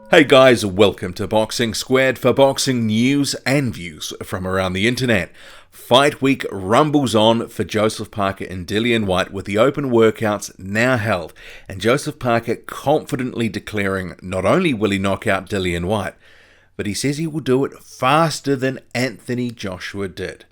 Hey guys, welcome to Boxing Squared for boxing news and views from around the internet. Fight week rumbles on for Joseph Parker and Dillian Whyte with the open workouts now held, and Joseph Parker confidently declaring not only will he knock out Dillian Whyte, but he says he will do it faster than Anthony Joshua did.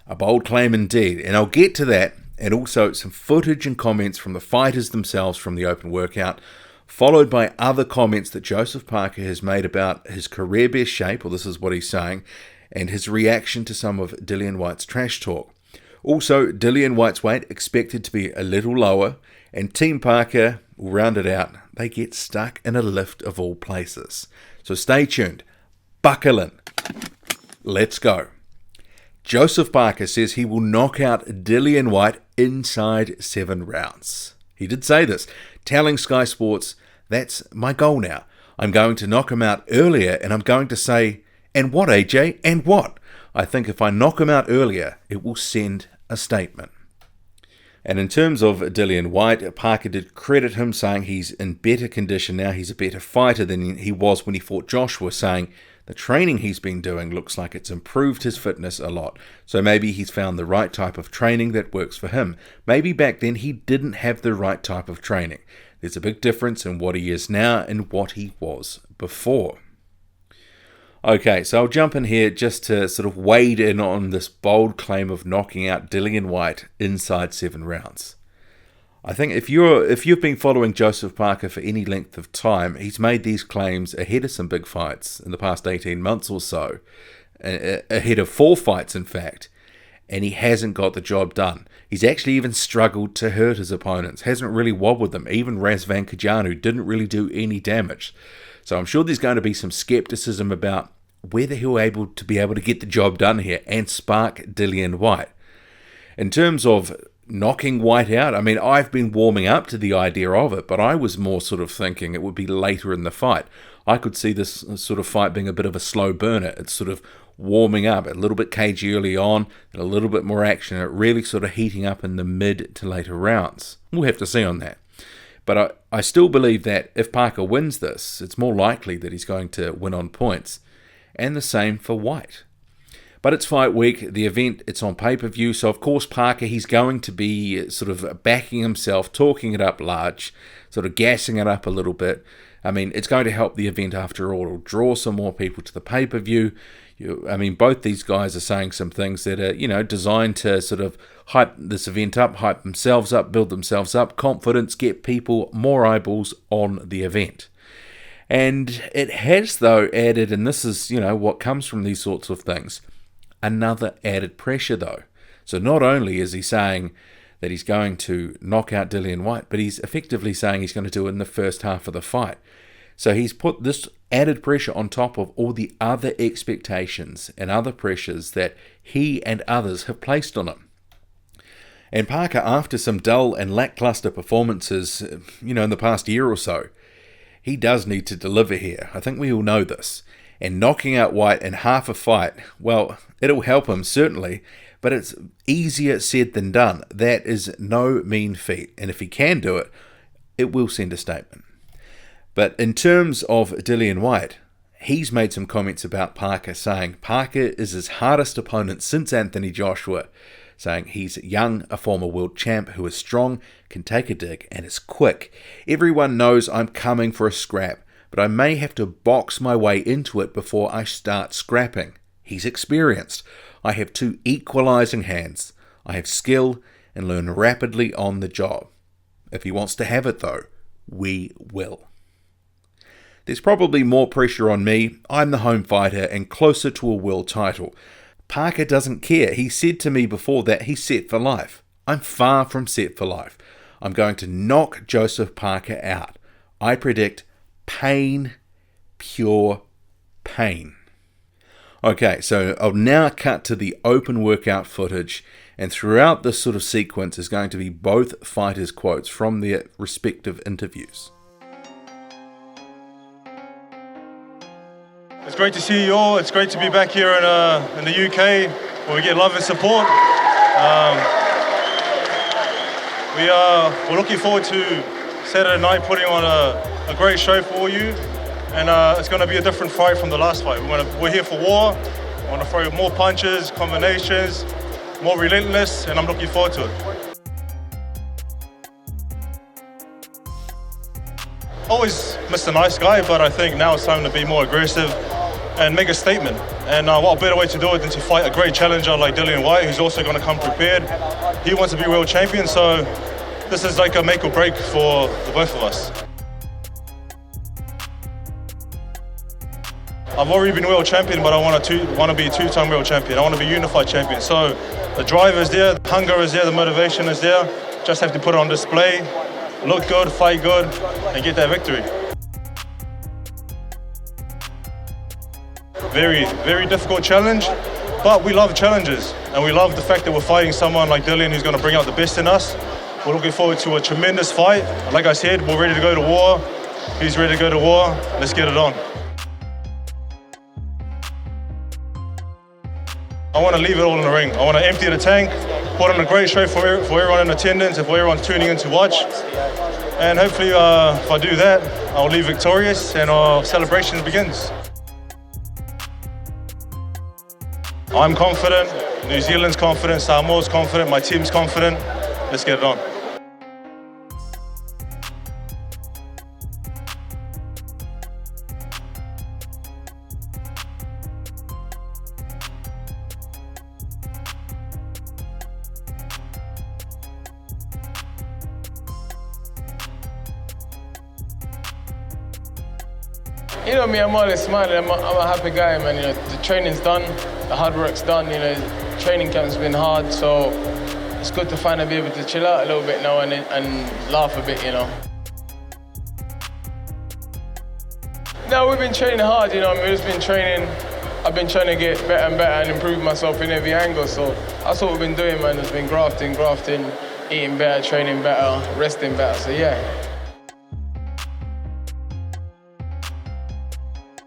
A bold claim indeed, and I'll get to that, and also some footage and comments from the fighters themselves from the open workout, followed by other comments that Joseph Parker has made about his career best shape, or this is what he's saying, and his reaction to some of Dillian Whyte's trash talk. Also, Dillian Whyte's weight expected to be a little lower, and Team Parker will round it out. They get stuck in a lift of all places. So stay tuned. Buckle in. Let's go. Joseph Parker says he will knock out Dillian Whyte inside 7 rounds. He did say this, telling Sky Sports, "That's my goal now. I'm going to knock him out earlier, and I'm going to say, and what, AJ, and what? I think if I knock him out earlier, it will send a statement." And in terms of Dillian Whyte, Parker did credit him, saying he's in better condition now. He's a better fighter than he was when he fought Joshua, saying the training he's been doing looks like it's improved his fitness a lot. So maybe he's found the right type of training that works for him. Maybe back then he didn't have the right type of training. There's a big difference in what he is now and what he was before. Okay, so I'll jump in here just to sort of wade in on this bold claim of knocking out Dillian Whyte inside 7 rounds. I think if you've been following Joseph Parker for any length of time, he's made these claims ahead of some big fights in the past 18 months or so, ahead of 4 fights in fact, and he hasn't got the job done. He's actually even struggled to hurt his opponents, hasn't really wobbled them. Even Razvan Kajanu didn't really do any damage. So I'm sure there's going to be some skepticism about whether he'll be able to get the job done here and spark Dillian Whyte. In terms of knocking Whyte out, I mean, I've been warming up to the idea of it, but I was more sort of thinking it would be later in the fight. I could see this sort of fight being a bit of a slow burner. It's sort of warming up, a little bit cagey early on, and a little bit more action, and it really sort of heating up in the mid to later rounds. We'll have to see on that. But I still believe that if Parker wins this, it's more likely that he's going to win on points. And the same for Whyte. But it's fight week, the event, it's on pay-per-view, so of course Parker, he's going to be sort of backing himself, talking it up large, sort of gassing it up a little bit. I mean, it's going to help the event after all. It'll draw some more people to the pay-per-view. I mean, both these guys are saying some things that are, designed to sort of hype this event up, hype themselves up, build themselves up, confidence, get people more eyeballs on the event. And it has, though, added, and this is, what comes from these sorts of things, another added pressure, though. So not only is he saying that he's going to knock out Dillian Whyte, but he's effectively saying he's going to do it in the first half of the fight. So he's put this added pressure on top of all the other expectations and other pressures that he and others have placed on him. And Parker, after some dull and lackluster performances, in the past year or so, he does need to deliver here. I think we all know this. And knocking out Whyte in half a fight, well, it'll help him, certainly, but it's easier said than done. That is no mean feat. And if he can do it, it will send a statement. But in terms of Dillian Whyte, he's made some comments about Parker, saying Parker is his hardest opponent since Anthony Joshua, saying he's young, a former world champ who is strong, can take a dig, and is quick. Everyone knows I'm coming for a scrap, but I may have to box my way into it before I start scrapping. He's experienced. I have 2 equalizing hands. I have skill and learn rapidly on the job. If he wants to have it, though, we will. There's probably more pressure on me. I'm the home fighter and closer to a world title. Parker doesn't care. He said to me before that he's set for life. I'm far from set for life. I'm going to knock Joseph Parker out. I predict pain, pure pain. Okay, so I'll now cut to the open workout footage, and throughout this sort of sequence is going to be both fighters' quotes from their respective interviews. It's great to see you all. It's great to be back here in the UK where we get love and support. We're looking forward to Saturday night putting on a great show for you. and it's going to be a different fight from the last fight. We're here for war. I want to throw more punches, combinations, more relentless, and I'm looking forward to it. Always Mr. Nice Guy, but I think now it's time to be more aggressive and make a statement. And what better way to do it than to fight a great challenger like Dillian Whyte, who's also going to come prepared. He wants to be world champion, so this is like a make or break for the both of us. I've already been world champion, but I want to be two-time world champion. I want to be unified champion. So the drive is there, the hunger is there, the motivation is there. Just have to put it on display, look good, fight good, and get that victory. Very, very difficult challenge, but we love challenges, and we love the fact that we're fighting someone like Dillian who's going to bring out the best in us. We're looking forward to a tremendous fight. Like I said, we're ready to go to war. He's ready to go to war. Let's get it on. I want to leave it all in the ring. I want to empty the tank, put on a great show for everyone in attendance, if everyone's tuning in to watch. And hopefully, if I do that, I'll leave victorious and our celebration begins. I'm confident, New Zealand's confident, Samoa's confident, my team's confident. Let's get it on. You know me, I'm always smiling. I'm a happy guy, man. You know, the training's done, the hard work's done. You know, training camp's been hard, so it's good to finally be able to chill out a little bit now and laugh a bit, you know. No, we've been training hard, you know. We've just been training. I've been trying to get better and better and improve myself in every angle. So that's what we've been doing, man. It's been grafting, eating better, training better, resting better. So yeah.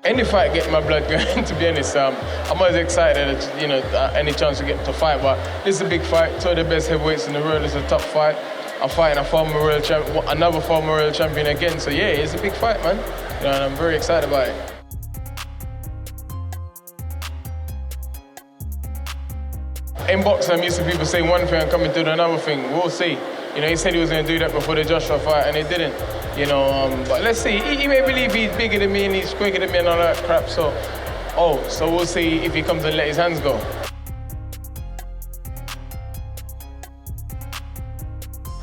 Any fight get my blood going, to be honest. I'm always excited at, you know, any chance to get to fight, but this is a big fight. Two of the best heavyweights in the world. It's a tough fight. I'm fighting a former world champion, another former world champion again. So yeah, it's a big fight, man. You know, and I'm very excited about it. In boxing, I'm used to people saying one thing and coming to do another thing. We'll see. You know, he said he was going to do that before the Joshua fight, and he didn't. You know, but let's see. He may believe he's bigger than me and he's quicker than me and all that crap. So we'll see if he comes and let his hands go.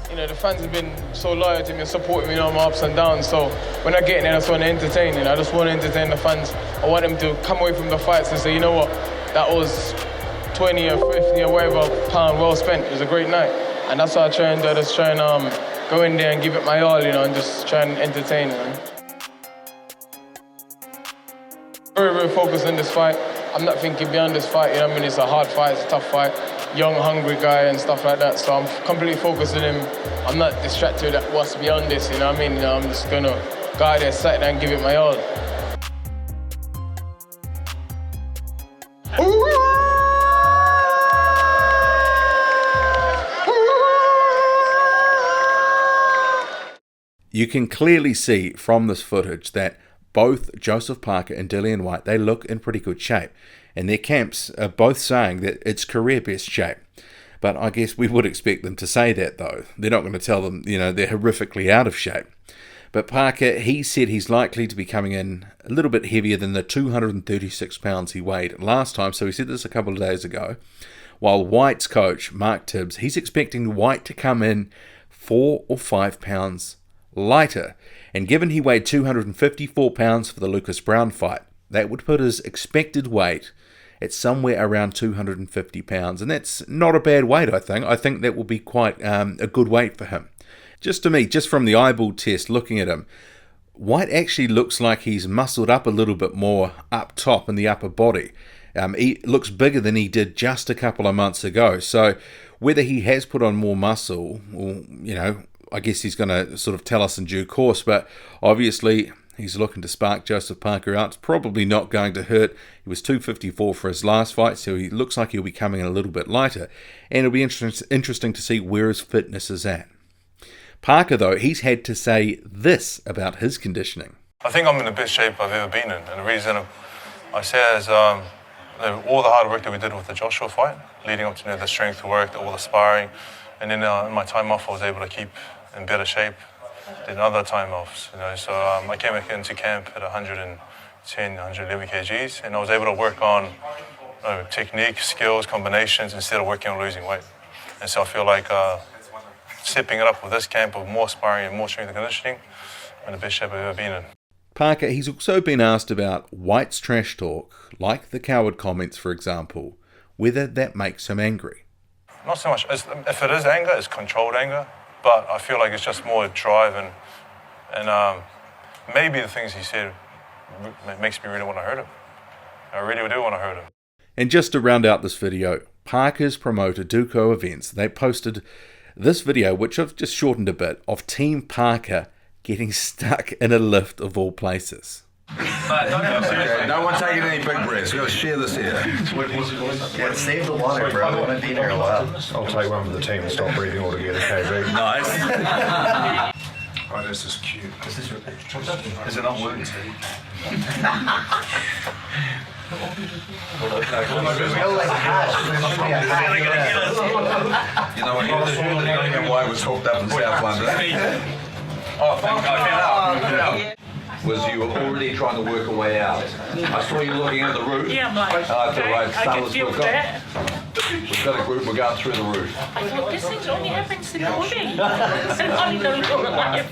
You know, the fans have been so loyal to me and supporting me on my ups and downs. So when I get in there, I just want to entertain. You know, I just want to entertain the fans. I want them to come away from the fights and say, you know what, that was 20 or 50 or whatever pound well spent. It was a great night. And that's what I try and do. I just try and go in there and give it my all, you know, and just try and entertain, man. Very, very focused on this fight. I'm not thinking beyond this fight, you know what I mean? It's a hard fight, it's a tough fight. Young, hungry guy and stuff like that. So I'm completely focused on him. I'm not distracted at what's beyond this, you know what I mean? You know, I'm just gonna go out there, sit there and give it my all. You can clearly see from this footage that both Joseph Parker and Dillian Whyte, they look in pretty good shape. And their camps are both saying that it's career best shape. But I guess we would expect them to say that, though. They're not going to tell them, you know, they're horrifically out of shape. But Parker, he said he's likely to be coming in a little bit heavier than the 236 pounds he weighed last time. So he said this a couple of days ago. While Whyte's coach, Mark Tibbs, he's expecting Whyte to come in 4 or 5 pounds lighter, and given he weighed 254 pounds for the Lucas Browne fight, that would put his expected weight at somewhere around 250 pounds, and that's not a bad weight. I think that will be quite a good weight for him. Just to me, just from the eyeball test, looking at him, Whyte actually looks like he's muscled up a little bit more up top in the upper body. He looks bigger than he did just a couple of months ago, so whether he has put on more muscle, or, you know, I guess he's going to sort of tell us in due course, but obviously he's looking to spark Joseph Parker out. It's probably not going to hurt. He was 254 for his last fight, so he looks like he'll be coming in a little bit lighter, and it'll be interesting to see where his fitness is at. Parker, though, he's had to say this about his conditioning. I think I'm in the best shape I've ever been in, and the reason I say is all the hard work that we did with the Joshua fight, leading up to the strength work, all the sparring, and then in my time off I was able to keep in better shape than other time offs. So I came back into camp at 110, 111 kgs, and I was able to work on technique, skills, combinations instead of working on losing weight. And so I feel like stepping it up with this camp of more sparring and more strength and conditioning, I'm in the best shape I've ever been in. Parker, he's also been asked about Whyte's trash talk, like the coward comments for example, whether that makes him angry. Not so much. If it is anger, it's controlled anger, but I feel like it's just more drive and maybe the things he said makes me really want to hurt him. I really do want to hurt him. And just to round out this video, Parker's promoter Duco Events, they posted this video, which I've just shortened a bit, of Team Parker getting stuck in a lift of all places. Okay, no one taking any big breaths. We've got to share this here. Yeah, save the water, bro. I want to be here a while. I'll take one for the team and stop breathing altogether, KB. Nice. Oh, this is cute. Is it not working, Steve? You know what? Dillian Whyte was hooked up in South London. Oh, thank God. Was you were already trying to work a way out. I saw you looking at the route. Yeah, I'm like, I thought, right, I can deal with that. We've got a group, we're going through the route. I thought, this thing's only happens in the morning. It only goes all life.